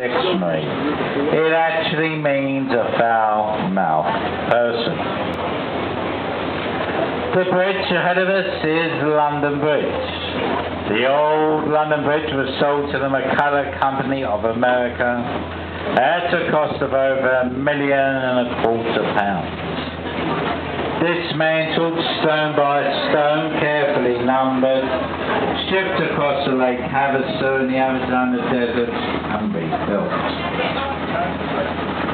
dictionary. It actually means a foul-mouthed person. The bridge ahead of us is London Bridge. The old London Bridge was sold to the McCulloch Company of America at a cost of over £1.25 million. Dismantled stone by stone, carefully numbered, shipped across the Lake Havasu in the Arizona desert and rebuilt.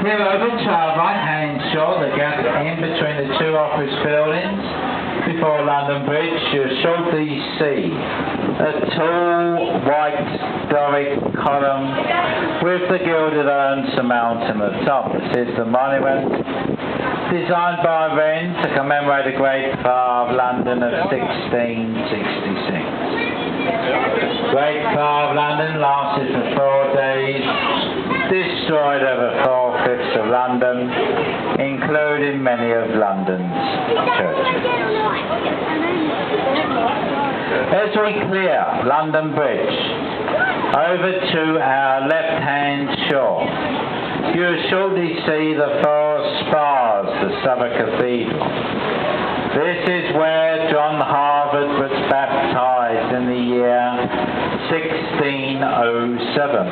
Here over to our right-hand shore, the gap in between the two office buildings before London Bridge, you'll shortly see a tall white Doric column with the gilded urn surmounting the top. This is the monument designed by Wren to commemorate the Great Fire of London of 1666. Great Fire of London lasted for 4 days, destroyed over 4/5 of London, including many of London's churches. As we clear London Bridge over to our left-hand shore, you will shortly see the 4 spires of Southwark Cathedral. This is where John Harvard was baptized in the year 1607.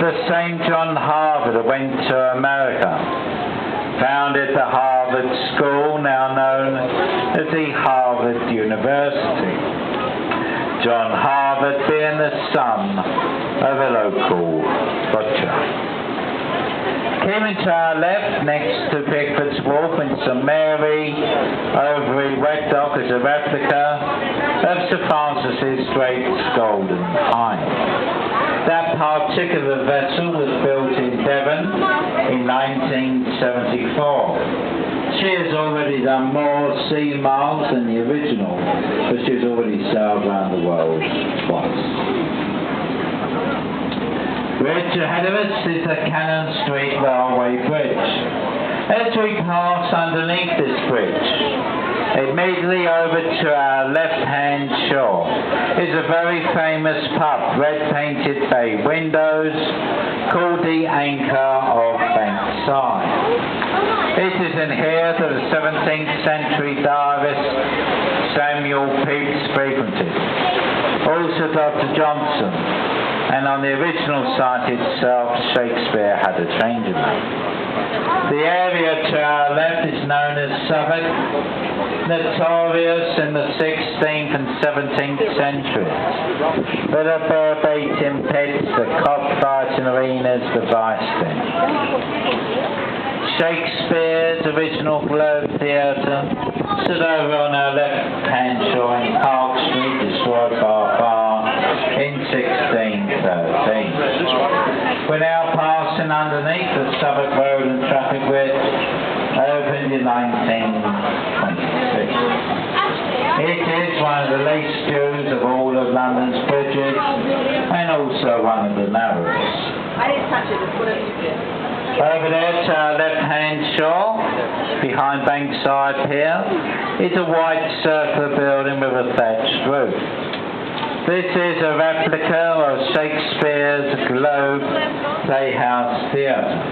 The same John Harvard that went to America, founded the Harvard School, now known as the Harvard University. John Harvard being the son of a local butcher. Keeping to our left, next to Pickford's Wharf in St Mary, over Wet Dock is a replica of Sir Francis Drake's Golden Hind. That particular vessel was built in Devon in 1974. She has already done more sea miles than the original, but she's already sailed around the world twice. Bridge ahead of us is the Cannon Street Railway Bridge. As we pass underneath this bridge, immediately over to our left-hand shore is a very famous pub, red-painted bay windows, called the Anchor of Bankside. It is in here that the 17th century diarist Samuel Pepys frequented, also Dr. Johnson, and on the original site itself Shakespeare had a changing room. The area to our left is known as Southwark, notorious in the 16th and 17th centuries for the verbatim pits, the cockfighting arenas, the vice den. Shakespeare's original Globe Theatre stood over on our left-hand shore in Park Street, destroyed by a fire in 1613. We're now passing underneath the Southwark Road and Traffic Bridge, opened in 1926. It is one of the least used of all of London's bridges, and also one of the narrowest. I didn't touch it, what did you do? Over there to our left-hand shore, behind Bankside Pier, is a white circular building with a thatched roof. This is a replica of Shakespeare's Globe Playhouse Theatre.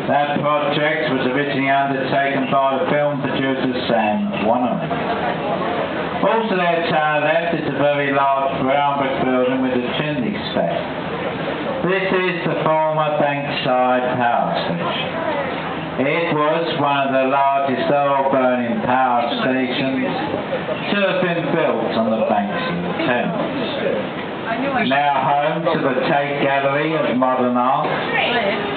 That project was originally undertaken by the film producer Sam Wannerman. Also there to our left is a very large brown brick building with a chimney stack. This is the former Bankside Power Station. It was one of the largest oil-burning power stations to have been built on the banks of the Thames. Now home to the Tate Gallery of Modern Art,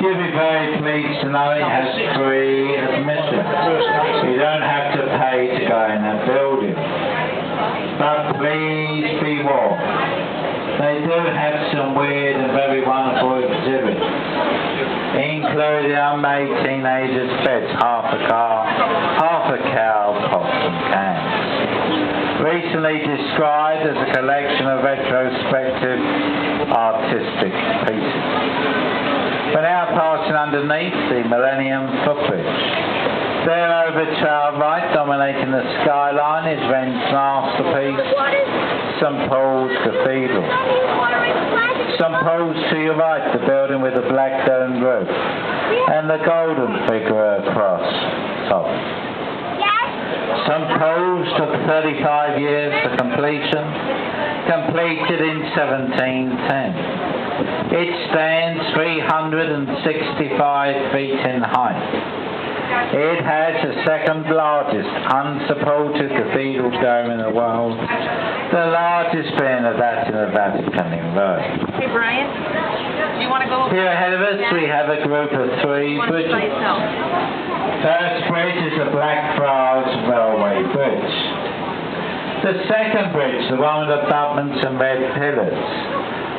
you'll be very pleased to know it has free admission. You don't have to pay to go in that building. But please be warned. They do have some weird and very wonderful exhibits, including unmade teenagers' beds, half a car, half a cow, pots and cans. Recently described as a collection of retrospective artistic pieces. We're now passing underneath the Millennium Footbridge. There over to our right, dominating the skyline, is Wren's masterpiece, St. Paul's Cathedral. St. Paul's to your right, the building with the black domed roof and the golden figure across top. St. Paul's took 35 years for completion, completed in 1710. It stands 365 feet in height. It has the second largest unsupported cathedral dome in the world, the largest being that in the Vatican in Rome. Hey Brian, do you want to go? Here ahead of us we have a group of three bridges. First bridge is the Blackfriars Railway Bridge. The second bridge, the one with abutments and red pillars.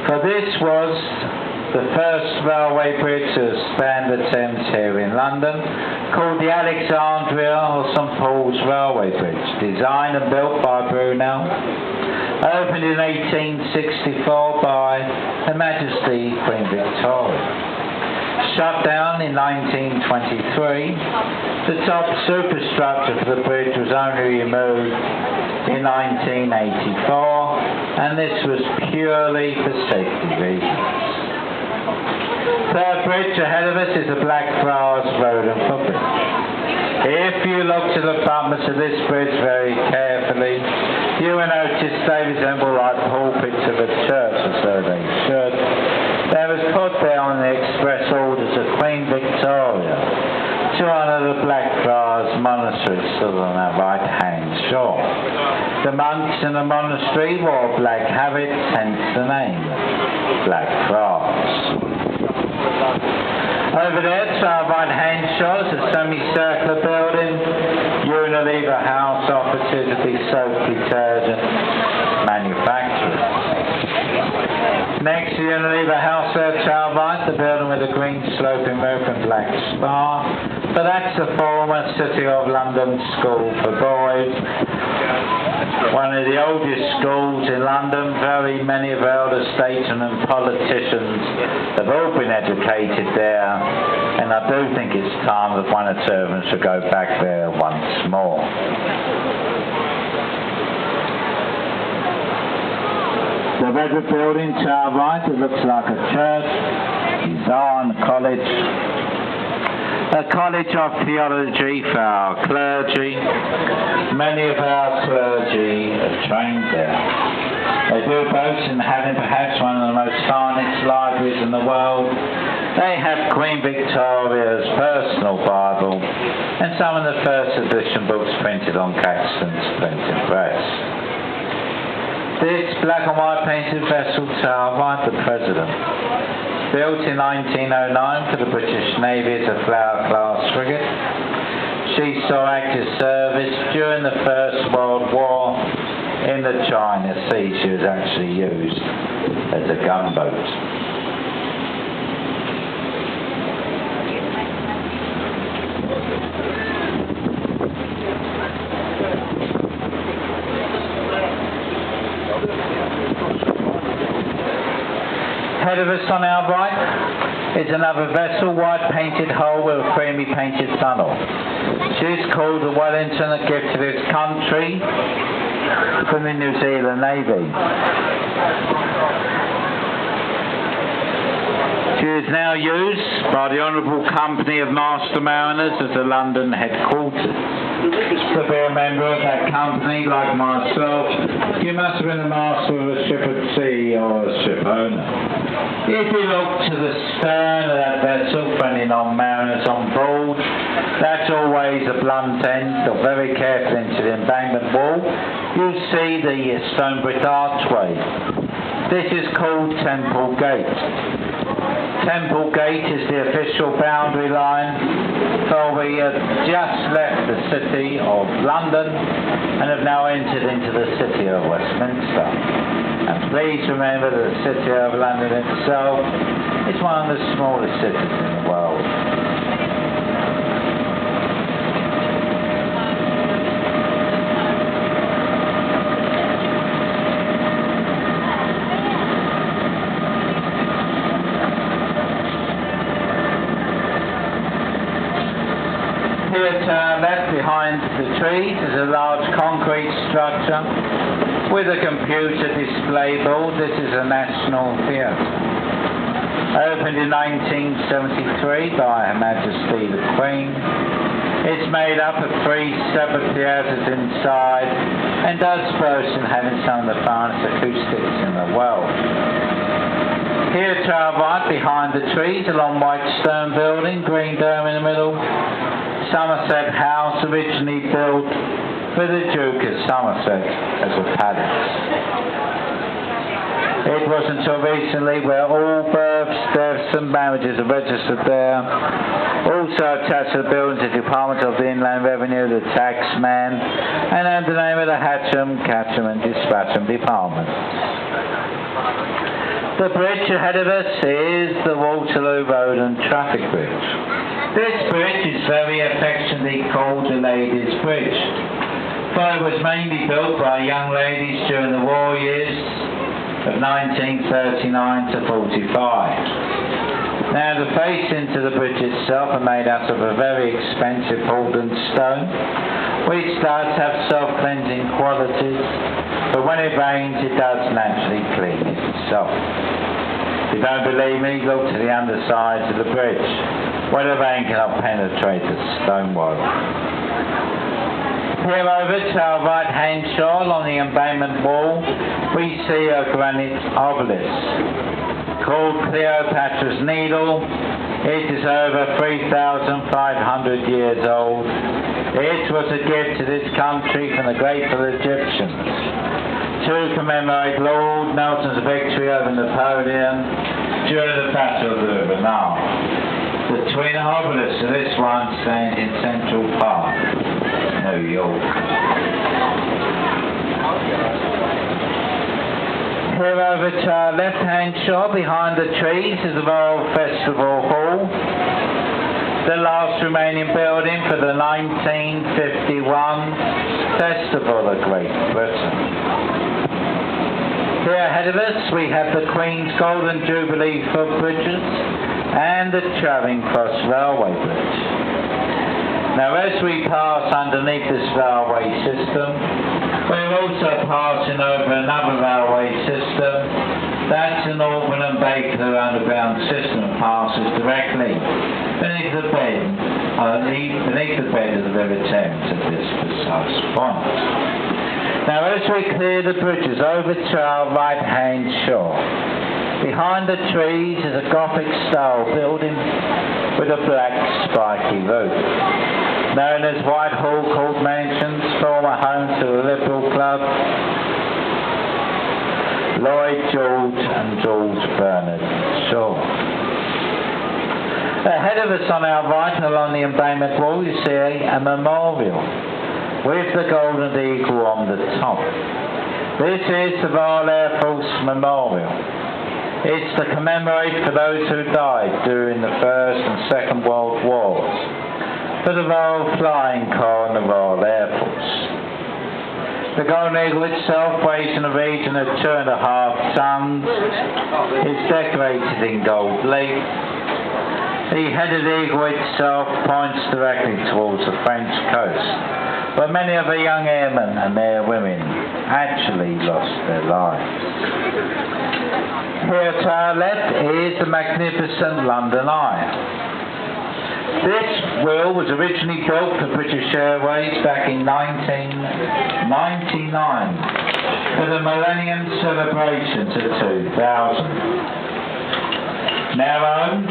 For this was the first railway bridge to span the Thames here in London, called the Alexandria or St. Paul's Railway Bridge, designed and built by Brunel, opened in 1864 by Her Majesty Queen Victoria. Shut down in 1923, the top superstructure for the bridge was only removed in 1984, and this was purely for safety reasons. Third bridge ahead of us is the Blackfriars Road and Footbridge. If you look to the abutments of this bridge very carefully, you will notice they resemble like pulpits of a church, as though they should. They was put there on the express orders of Queen Victoria to honour the Blackfriars monasteries stood on our right-hand shore. The monks in the monastery wore black habits, hence the name, Blackfriars. Over there to our right-hand shore is a semicircular building, Unilever House offices of the soap detergent manufacturers. Next to Unilever House there to our right, the building with a green sloping roof and black spar. But that's the former City of London School for Boys. One of the oldest schools in London. Very many of our elder statesmen and politicians have all been educated there, and I do think it's time that one or two of them should go back there once more. The red building to our right, it looks like a church, Design College. A college of theology for our clergy. Many of our clergy are trained there. They do boast in having perhaps one of the most finest libraries in the world. They have Queen Victoria's personal Bible and some of the first edition books printed on Caxton's printing press. This black and white painted vessel to our right, the President. Built in 1909 for the British Navy as a Flower class frigate. She saw active service during the First World War in the China Sea. She was actually used as a gunboat. Ahead of us on our right is another vessel, white painted hull with a creamy painted funnel. She's called the Wellington, a gift to this country from the New Zealand Navy. She is now used by the Honourable Company of Master Mariners as the London headquarters. To be a member of that company, like myself, you must have been a master of a ship at sea or a ship owner. If you look to the stern of that vessel for any non-mariners on board, that's always a blunt end, or very carefully into the embankment wall, you'll see the stone brick archway. This is called Temple Gate. Temple Gate is the official boundary line, for we have just left the city of London and have now entered into the city of Westminster. And please remember that the city of London itself is one of the smallest cities in the world. Here to our left behind the trees is a large concrete structure with a computer display board. This is a National Theatre. Opened in 1973 by Her Majesty the Queen. It's made up of 3 separate theatres inside and does boast in having some of the finest acoustics in the world. Here to our right, behind the trees, a long white stone building, green dome in the middle. Somerset House, originally built for the Duke of Somerset as a palace. It wasn't until recently where all births, deaths and marriages are registered there. Also attached to the building is the Department of the Inland Revenue, the Taxman, and under the name of the Hatcham, Catcham and Dispatcham Department. The bridge ahead of us is the Waterloo Road and Traffic Bridge. This bridge is very affectionately called the Ladies' Bridge, for it was mainly built by young ladies during the war years of 1939 to 45. Now the face into the bridge itself are made out of a very expensive Halden stone, which does have self-cleansing qualities, but when it rains it does naturally clean itself. If you don't believe me, look to the undersides of the bridge, where the rain cannot penetrate the stonework. Here over to our right-hand shore on the embankment wall, we see a granite obelisk called Cleopatra's Needle. It is over 3,500 years old. It was a gift to this country from the grateful Egyptians to commemorate Lord Nelson's victory over Napoleon during the Battle of the River Nile. The twin obelisks of this one stand in Central Park, New York. Here over to our left-hand shore, behind the trees, is the Royal Festival Hall, the last remaining building for the 1951 Festival of Great Britain. Here ahead of us we have the Queen's Golden Jubilee footbridges and the Charing Cross Railway Bridge. Now as we pass underneath this railway system, we're also passing over another railway system. That's the Northern and Baker Underground system, passes directly beneath the bed of the River Thames at this precise point. Now as we clear the bridges over to our right-hand shore, behind the trees is a Gothic-style building with a black spiky roof, known as Whitehall Court Mansions, former home to the Liberal Club, Lloyd George and George Bernard Shaw. Ahead of us on our right along the embankment wall you see a memorial with the golden eagle on the top. This is the Royal Air Force Memorial. It's to commemorate for those who died during the First and Second World Wars for the Royal Flying Corps and the Royal Air Force. The golden eagle itself weighs in the region of 2.5 tons. It's decorated in gold leaf. The headed eagle itself points directly towards the French coast, where many of the young airmen and their women actually lost their lives. Here to our left is the magnificent London Eye. This wheel was originally built for British Airways back in 1999 for the Millennium Celebrations of 2000. Now owned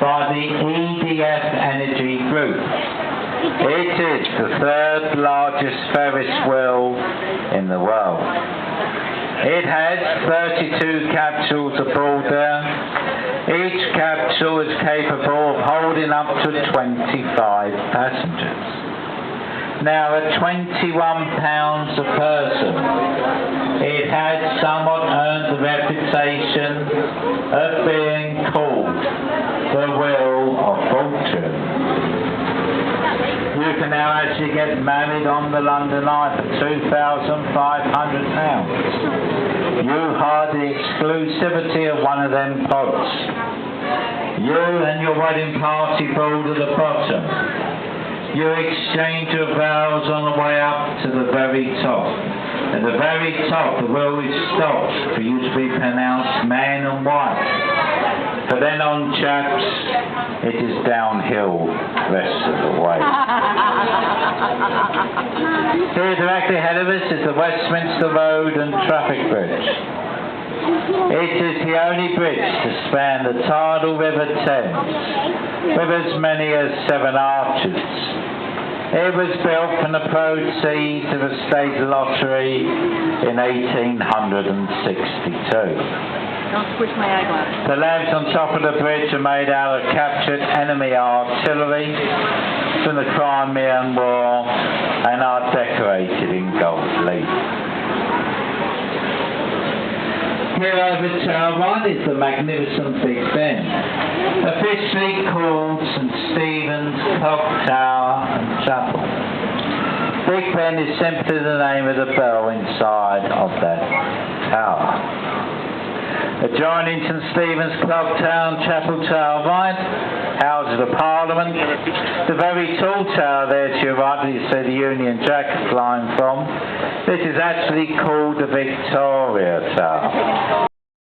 by the EDF Energy Group. It is the 3rd largest Ferris wheel in the world. It has 32 capsules aboard there. Each capsule is capable of holding up to 25 passengers. Now at £21 a person, it has somewhat earned the reputation of being called the Wheel of Fortune. You can now actually get married on the London Eye for £2,500. You have the exclusivity of one of them pods. You and your wedding party board at the bottom. You exchange your vows on the way up to the very top. At the very top, the wheel is stopped for you to be pronounced man and wife. But then on, chaps, it is downhill the rest of the way. Here directly ahead of us is the Westminster Road and Traffic Bridge. It is the only bridge to span the tidal River Thames, with as many as 7 arches. It was built from the proceeds of a state lottery in 1862. Don't squish my eyeglasses. The lamps on top of the bridge are made out of captured enemy artillery from the Crimean War and are decorated in gold leaf. Here over to our right is the magnificent Big Ben, officially called St Stephen's Clock Tower and Chapel. Big Ben is simply the name of the bell inside of that tower. Adjoining St Stephen's Clock Tower and Chapel to our right, Houses of Parliament. The very tall tower there to your right, that you see the Union Jack flying from, this is actually called the Victoria Tower.